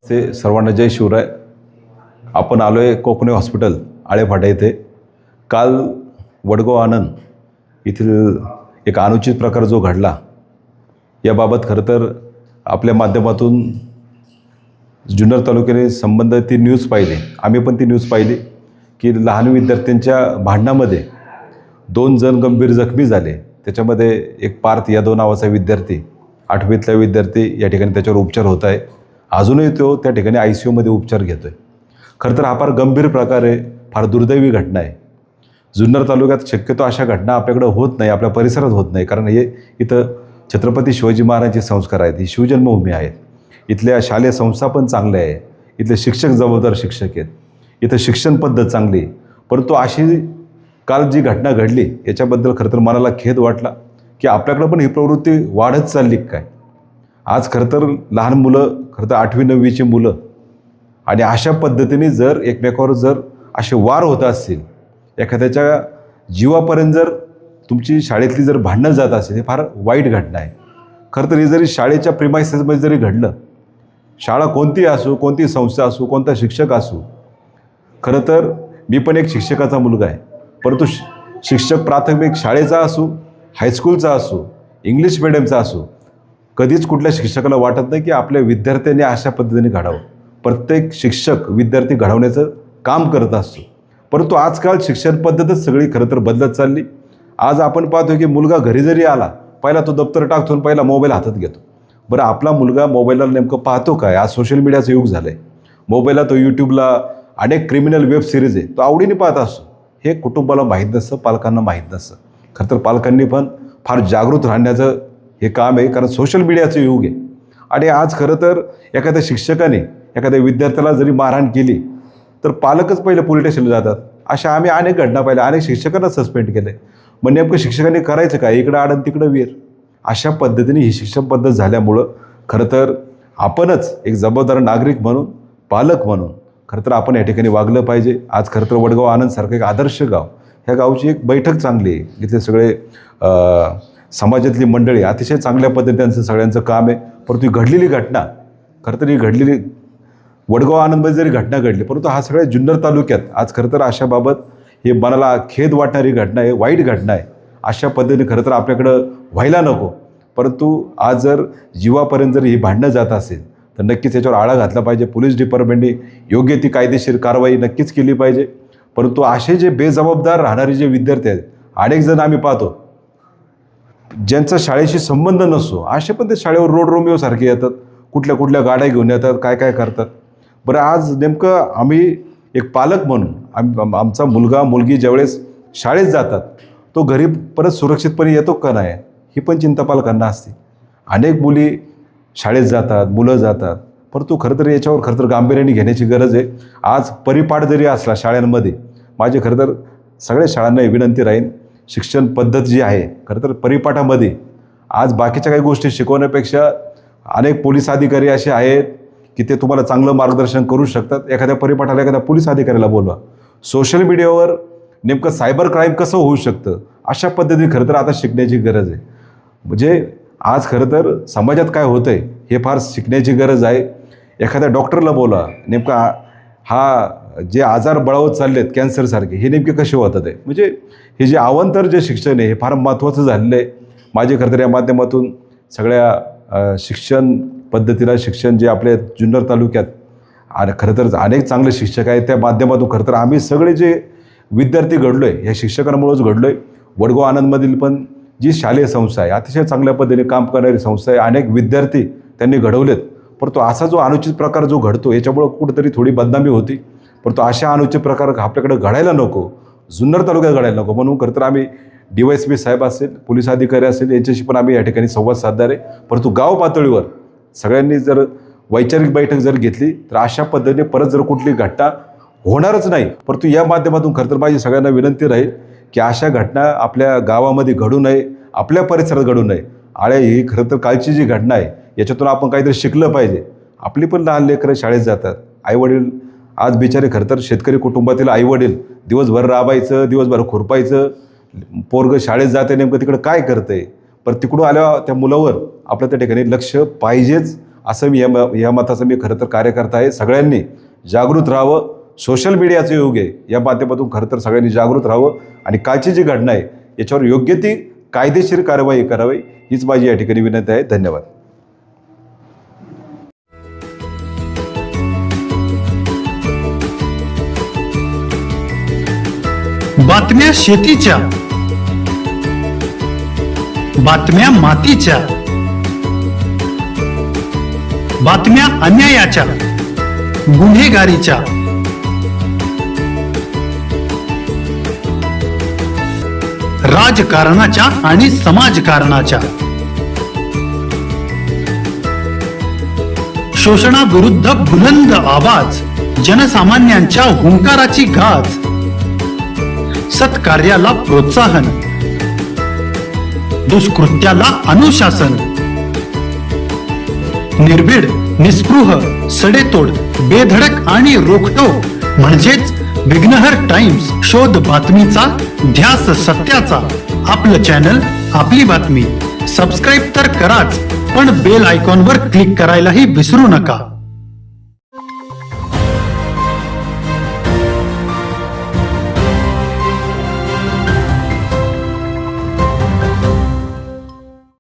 ते सर्वांना जय शिवराय. आपण आलो आहे कोकणे हॉस्पिटल आळेफाटा येथे. काल वडगाव आनंद येथील एक अनुचित प्रकार जो घडला याबाबत खरं तर आपल्या माध्यमातून जुन्नर तालुक्याने संबंधित ती न्यूज पाहिली. आम्ही पण ती न्यूज पाहिली की लहान विद्यार्थ्यांच्या भांडणामध्ये 2 जण गंभीर जखमी झाले. त्याच्यामध्ये एक पार्थ यादव नावाचा विद्यार्थी 8वीतला विद्यार्थी या ठिकाणी त्याच्यावर उपचार होत आहे. अजूनही तो त्या ठिकाणी ICUमध्ये उपचार घेतो आहे. खरं तर हा फार गंभीर प्रकार आहे, फार दुर्दैवी घटना आहे. जुन्नर तालुक्यात शक्यतो अशा घटना आपल्याकडे होत नाही, आपल्या परिसरात होत नाही. कारण हे इथं छत्रपती शिवाजी महाराजांचे संस्कार आहेत, ही शिवजन्मभूमी आहे. इथल्या शालेय संस्था पण चांगल्या आहे, इथले शिक्षक जबाबदार शिक्षक आहेत, इथं शिक्षण पद्धत चांगली. परंतु अशी काल जी घटना घडली याच्याबद्दल खरं तर मनाला खेद वाटला की आपल्याकडं पण ही प्रवृत्ती वाढत चालली काय. आज खरं तर लहान मुलं, खरं तर 8वी 9वीची मुलं, आणि अशा पद्धतीने जर एकमेकावर जर असे वार होत असतील, एखाद्याच्या जीवापर्यंत जर तुमची शाळेतली जर भांडणं जात असेल, हे फार वाईट घटना आहे. खरं तर हे जरी शाळेच्या प्रिमाइसेसमध्ये जरी घडलं, शाळा कोणतीही असो, कोणतीही संस्था असो, कोणता शिक्षक असो, खरं तर मी पण एक शिक्षकाचा मुलगा आहे. परंतु शिक्षक प्राथमिक शाळेचा असो, हायस्कूलचा असो, इंग्लिश मिडियमचा असो, कधीच कुठल्या शिक्षकाला वाटत नाही की आपल्या विद्यार्थ्यांनी अशा पद्धतीने घडावं. प्रत्येक शिक्षक विद्यार्थी घडवण्याचं काम करत असतो. परंतु आजकाल शिक्षण पद्धतच सगळी खरं तर बदलत चालली. आज आपण पाहतो की मुलगा घरी जरी आला, पहिला तो दप्तर टाकतो आणि पहिला मोबाईल हातात घेतो. बरं, आपला मुलगा मोबाईलला नेमकं पाहतो काय? आज सोशल मीडियाचं युग झालं आहे. मोबाईलला तो यूट्यूबला अनेक क्रिमिनल वेब सिरीज आहे, तो आवडीने पाहत असतो. हे कुटुंबाला माहीत नसतं, पालकांना माहीत नसतं. खरं तर पालकांनी पण फार जागृत राहण्याचं हे काम आहे, कारण सोशल मीडियाचं युग आहे. आणि आज खरं तर एखाद्या शिक्षकाने एखाद्या विद्यार्थ्याला जरी मारहाण केली तर पालकच पहिले पोलीस स्टेशनला जातात. अशा आम्ही अनेक घटना पाहिल्या, अनेक शिक्षकांना सस्पेंड केलं आहे. मग नेमकं शिक्षकांनी करायचं काय? इकडं आडन तिकडं वीर. अशा पद्धतीने ही शिक्षण पद्धत झाल्यामुळं खरं तर आपणच एक जबाबदार नागरिक म्हणून, पालक म्हणून खरं तर आपण या ठिकाणी वागलं पाहिजे. आज खरं तर वडगाव आनंदसारखं एक आदर्श गाव, ह्या गावची एक बैठक चांगली आहे. इथले सगळे समाजातली मंडळी अतिशय चांगल्या पद्धतीने त्यांचं सगळ्यांचं काम आहे. परंतु ही घडलेली घटना, खरं तर ही घडलेली वडगाव आनंदमध्ये जरी घटना घडली, परंतु हा सगळ्या जुन्नर तालुक्यात आज खरं तर अशाबाबत हे मनाला खेद वाटणारी घटना आहे, वाईट घटना आहे. अशा पद्धतीने खरं तर आपल्याकडं व्हायला नको. परंतु आज जर जीवापर्यंत जर ही भांडणं जात असेल तर नक्कीच याच्यावर आळा घातला पाहिजे. पोलीस डिपार्टमेंटने योग्य ती कायदेशीर कारवाई नक्कीच केली पाहिजे. परंतु असे जे बेजबाबदार राहणारे जे विद्यार्थी आहेत, अनेक जण आम्ही पाहतो ज्यांचा शाळेशी संबंध नसतो, असे पण ते शाळेवर रोड रोमिओसारखे येतात, कुठल्या कुठल्या गाड्या घेऊन येतात, काय काय करतात. बरं, आज नेमकं आम्ही एक पालक म्हणून आमचा मुलगा मुलगी ज्यावेळेस शाळेत जातात, तो घरी परत सुरक्षितपणे येतो का नाही, ही पण चिंता पालकांना असते. अनेक मुली शाळेत जातात, मुलं जातात, परंतु खरं तर याच्यावर खरं तर गांभीर्याने घेण्याची गरज आहे. आज परिपाठ जरी असला शाळांमध्ये, माझे खरं तर सगळ्या शाळांना विनंती राहील, शिक्षण पद्धत जी आहे खरं तर परिपाठामध्ये आज बाकीच्या काही गोष्टी शिकवण्यापेक्षा अनेक पोलीस अधिकारी असे आहेत की ते तुम्हाला चांगलं मार्गदर्शन करू शकतात. एखाद्या परिपाठाला एखाद्या पोलीस अधिकाऱ्याला बोलवा. सोशल मीडियावर नेमकं सायबर क्राईम कसं होऊ शकतं, अशा पद्धतीने खरं तर आता शिकण्याची गरज आहे. म्हणजे आज खरं तर समाजात काय होतं आहे हे फार शिकण्याची गरज आहे. एखाद्या डॉक्टरला बोला, नेमका हा जे आजार बळावत चालले आहेत कॅन्सरसारखे, हे नेमके कसे होतात आहे. म्हणजे हे जे अवांतर जे शिक्षण आहे हे फार महत्त्वाचं झालेलं आहे. माझे खरं तर या माध्यमातून सगळ्या शिक्षण पद्धतीला, शिक्षण जे आपल्या जुन्नर तालुक्यात आणि खरं तर अनेक चांगले शिक्षक आहेत, त्या माध्यमातून खरं तर आम्ही सगळे जे विद्यार्थी घडलो आहे ह्या शिक्षकांमुळेच घडलो आहे. वडगाव आनंदमधील पण जी शालेय संस्था आहे, अतिशय चांगल्या पद्धतीने काम करणारी संस्था आहे. अनेक विद्यार्थी त्यांनी घडवलेत. परंतु असा जो अनुचित प्रकार जो घडतो याच्यामुळं कुठंतरी थोडी बदनामी होती. परंतु अशा अनुचित प्रकार आपल्याकडे घडायला नको, जुन्नर तालुक्यात घडायला नको, म्हणून खरं तर आम्ही DYSP साहेब असेल, पोलीस अधिकारी असेल, यांच्याशी पण आम्ही या ठिकाणी संवाद साधणार आहे. परंतु गाव पातळीवर सगळ्यांनी जर वैचारिक बैठक जर घेतली तर अशा पद्धतीने परत जर कुठली घटना होणारच नाही. परंतु या माध्यमातून खरं तर माझी सगळ्यांना विनंती राहील की अशा घटना आपल्या गावामध्ये घडू नये, आपल्या परिसरात घडू नये. ही खरं तर कालची जी घटना आहे याच्यातून आपण काहीतरी शिकलं पाहिजे. आपली पण लहान लेकरं शाळेत जातात, आईवडील आज बिचारे खरं तर शेतकरी कुटुंबातील आईवडील दिवसभर राबायचं, दिवसभर खुरपायचं, पोरगं शाळेत जाते नेमकं तिकडं काय करतं आहे. पण तिकडून आल्यावर त्या मुलावर आपलं त्या ठिकाणी लक्ष पाहिजेच. असं मी या मताचं मी खरं तर कार्यकर्ता आहे. सगळ्यांनी जागृत राहावं. सोशल मीडियाचं युग आहे, या माध्यमातून खरं तर सगळ्यांनी जागृत राहावं आणि कालची जी घटना आहे याच्यावर योग्य ती कायदेशीर कारवाई करावी, हीच माझी या ठिकाणी विनंती आहे. धन्यवाद. बातम्या शेतीच्या, बातम्या मातीच्या, बातम्या अन्यायाच्या, गुन्हेगारीच्या, राजकारणाच्या आणि समाजकारणाच्या, शोषणाविरुद्ध बुलंद आवाज, जनसामान्यांच्या हुंकाराची गाज, सत्कार्याला प्रोत्साहन, दुष्कृत्याला अनुशासन, निर्भीड, निस्पृह, सडेतोड, बेधडक आणि रोखटोक म्हणजेच विघ्नहर टाइम्स. शोध बातमीचा, ध्यास सत्याचा. आपलं चॅनल, आपली बातमी. सबस्क्राईब तर कराच, पण बेल आयकॉनवर क्लिक करायलाही विसरू नका.